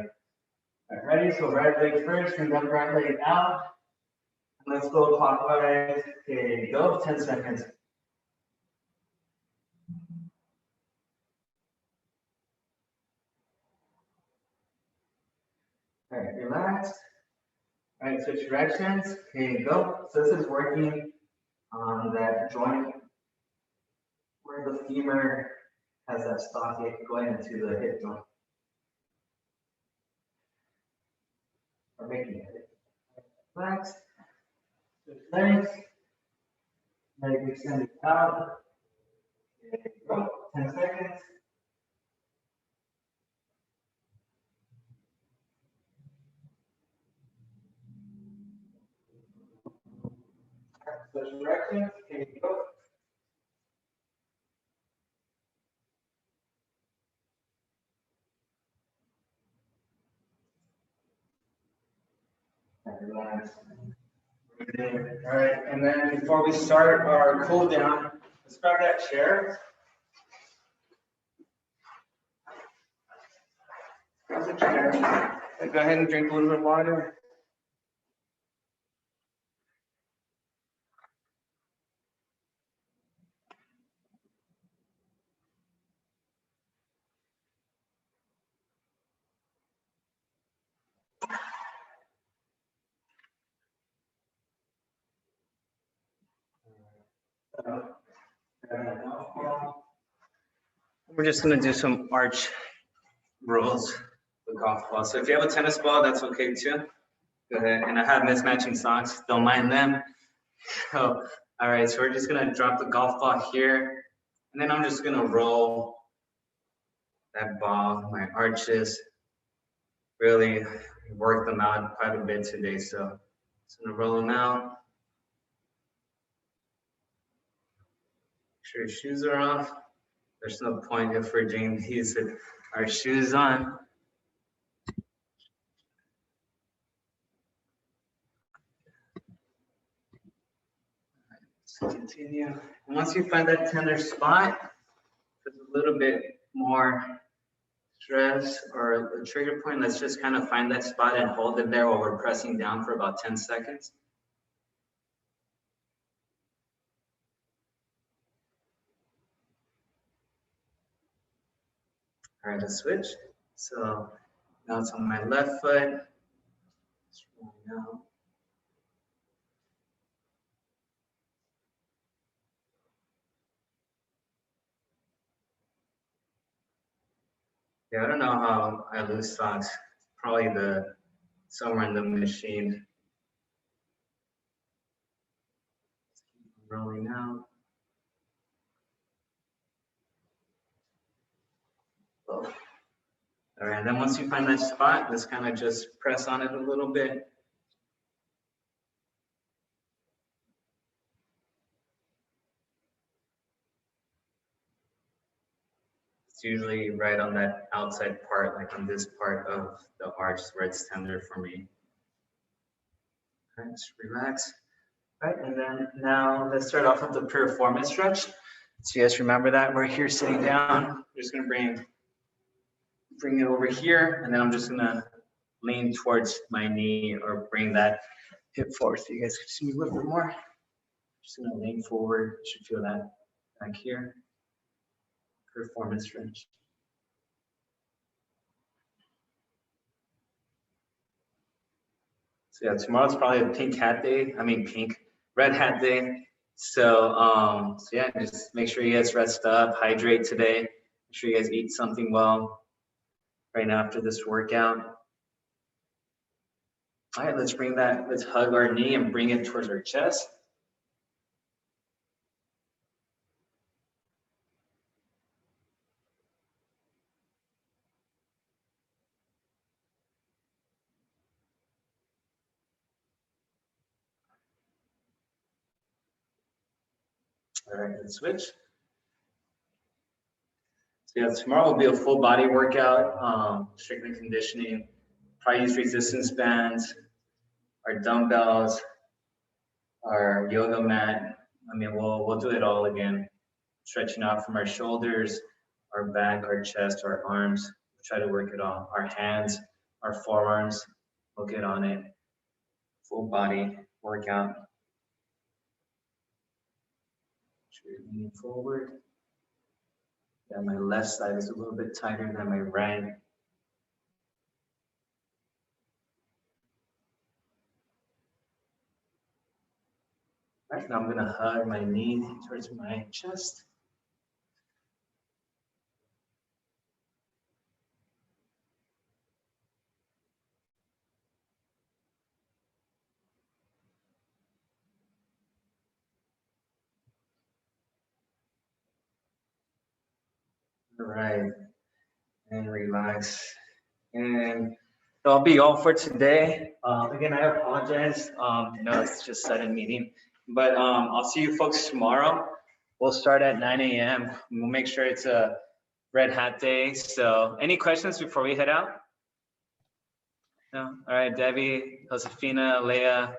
All right, ready? So right leg first, and then right leg out. Let's go clockwise. Okay, go. 10 seconds. All right, relax. All right, switch directions. Okay, go. So this is working on that joint where the femur has that socket going into the hip joint. Or making it. Relax. Switch legs. Leg extended out. Okay, go. 10 seconds. Switch directions. Okay, go. Relax. All right, and then before we start our cool down, let's grab that chair. Grab the chair. Go ahead and drink a little bit of water. We're just gonna do some arch rolls with golf ball. So if you have a tennis ball, that's okay too. Go ahead. And I have mismatching socks. Don't mind them. So, all right. So we're just gonna drop the golf ball here, and then I'm just gonna roll that ball, my arches. Really worked them out quite a bit today. So just gonna roll them out. Make sure your shoes are off. There's no point if we're doing these with our shoes on. So continue. And once you find that tender spot, there's a little bit more stress or a trigger point. Let's just kind of find that spot and hold it there while we're pressing down for about 10 seconds. All right, let's switch. So now it's on my left foot. Just rolling out. Yeah, I don't know how I lose socks. Probably somewhere in the machine. Rolling out. Oh. All right, then once you find that spot, let's kind of just press on it a little bit. It's usually right on that outside part, like on this part of the arch where it's tender for me. All right, just relax. All right, and then now let's start off with the piriformis stretch. So you guys remember that? We're here sitting down. We're just gonna bring it over here, and then I'm just gonna lean towards my knee or bring that hip forward so you guys can see me a little bit more. Just gonna lean forward. You should feel that back here. Piriformis stretch. So yeah, tomorrow's probably a pink hat day. I mean red hat day. So yeah, just make sure you guys rest up, hydrate today. Make sure you guys eat something well right after this workout. All right, let's hug our knee and bring it towards our chest. All right, let's switch. So yeah, tomorrow will be a full body workout, strength and conditioning. Probably use resistance bands, our dumbbells, our yoga mat. I mean, we'll do it all again. Stretching out from our shoulders, our back, our chest, our arms. We'll try to work it all. Our hands, our forearms, we'll get on it. Full body workout. Leaning forward. Yeah, my left side is a little bit tighter than my right. All right, now I'm gonna hug my knee towards my chest. All right, and relax. And that'll be all for today. Again, I apologize. It's just sudden meeting, but I'll see you folks tomorrow. We'll start at 9 a.m. We'll make sure it's a red hat day. So any questions before we head out? No? All right, Debbie, Josefina, Leah,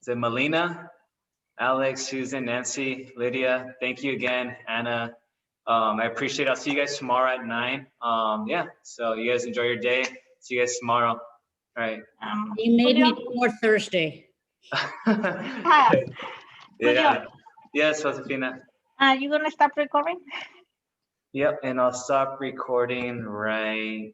is it Melina, Alex, Susan, Nancy, Lydia, thank you again, Anna. I appreciate it. I'll see you guys tomorrow at 9. Yeah, so you guys enjoy your day. See you guys tomorrow. All right. You made me more Thursday. Yeah. Yes, Josefina. You gonna stop recording? Yep, and I'll stop recording right